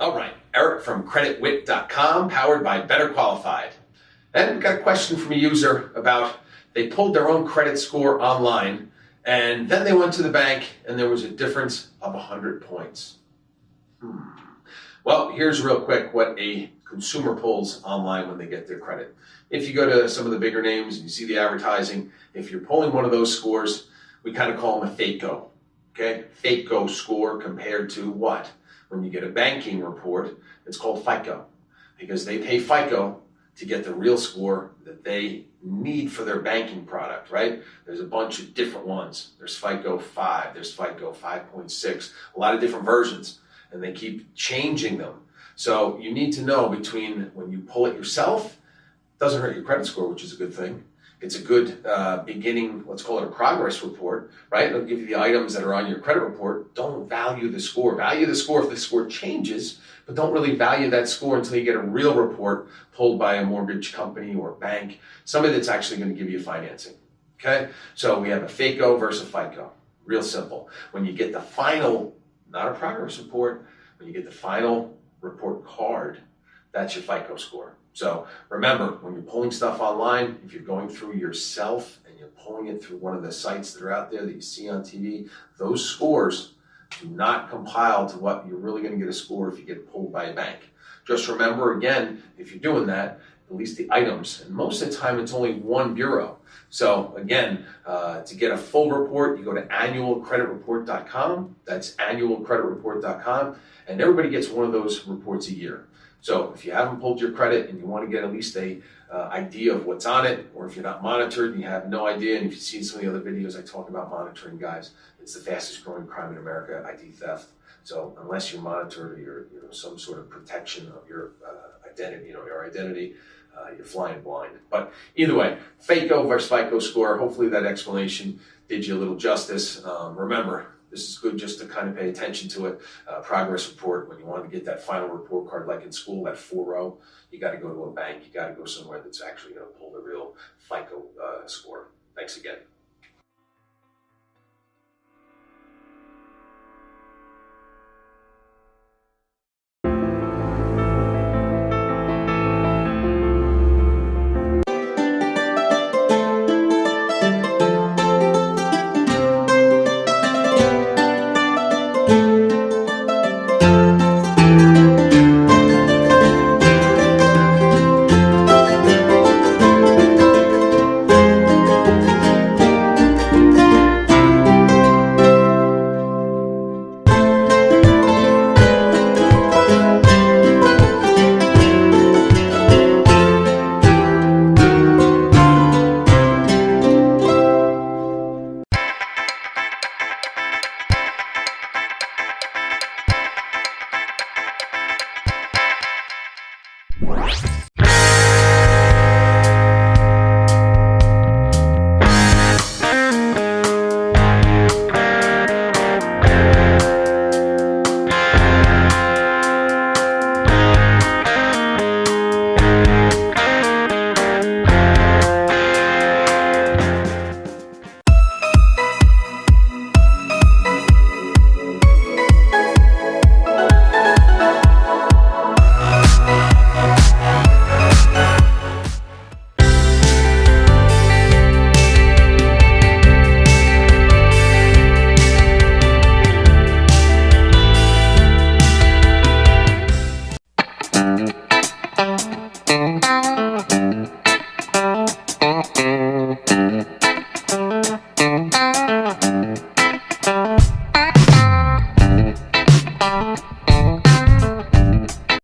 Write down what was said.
All right, Eric from creditwit.com, powered by Better Qualified. And we've got a question from a user about they pulled their own credit score online and then they went to the bank and there was a difference of 100 points. Well, here's real quick what a consumer pulls online when they get their credit. If you go to some of the bigger names and you see the advertising, if you're pulling one of those scores, we kind of call them a FICO. Okay, FICO score compared to what? When you get a banking report, it's called FICO because they pay FICO to get the real score that they need for their banking product, right? There's a bunch of different ones. There's FICO 5, there's FICO 5.6, a lot of different versions, and they keep changing them. So you need to know between when you pull it yourself, it doesn't hurt your credit score, which is a good thing. It's a good beginning, let's call it a progress report, right? It'll give you the items that are on your credit report. Don't value the score. Value the score if the score changes, but don't really value that score until you get a real report pulled by a mortgage company or bank, somebody that's actually going to give you financing, okay? So we have a FICO versus a FICO. Real simple. When you get the final, not a progress report, when you get the final report card, that's your FICO score. So remember, when you're pulling stuff online, if you're going through yourself and you're pulling it through one of the sites that are out there that you see on TV, those scores do not compile to what you're really going to get a score if you get pulled by a bank. Just remember, again, if you're doing that, at least the items, and most of the time it's only one bureau. So again, to get a full report, you go to annualcreditreport.com. That's annualcreditreport.com, and everybody gets one of those reports a year. So if you haven't pulled your credit and you want to get at least a idea of what's on it, or if you're not monitored and you have no idea, and if you've seen some of the other videos I talk about monitoring, guys, it's the fastest growing crime in America, ID theft. So unless you're monitored or you're some sort of protection of your identity, you're flying blind. But either way, FICO versus FICO score, hopefully that explanation did you a little justice. Remember, this is good just to kind of pay attention to it. Progress report, when you want to get that final report card, like in school, that 4-row, you got to go to a bank. You got to go somewhere that's actually going to pull the real FICO score. Thanks again.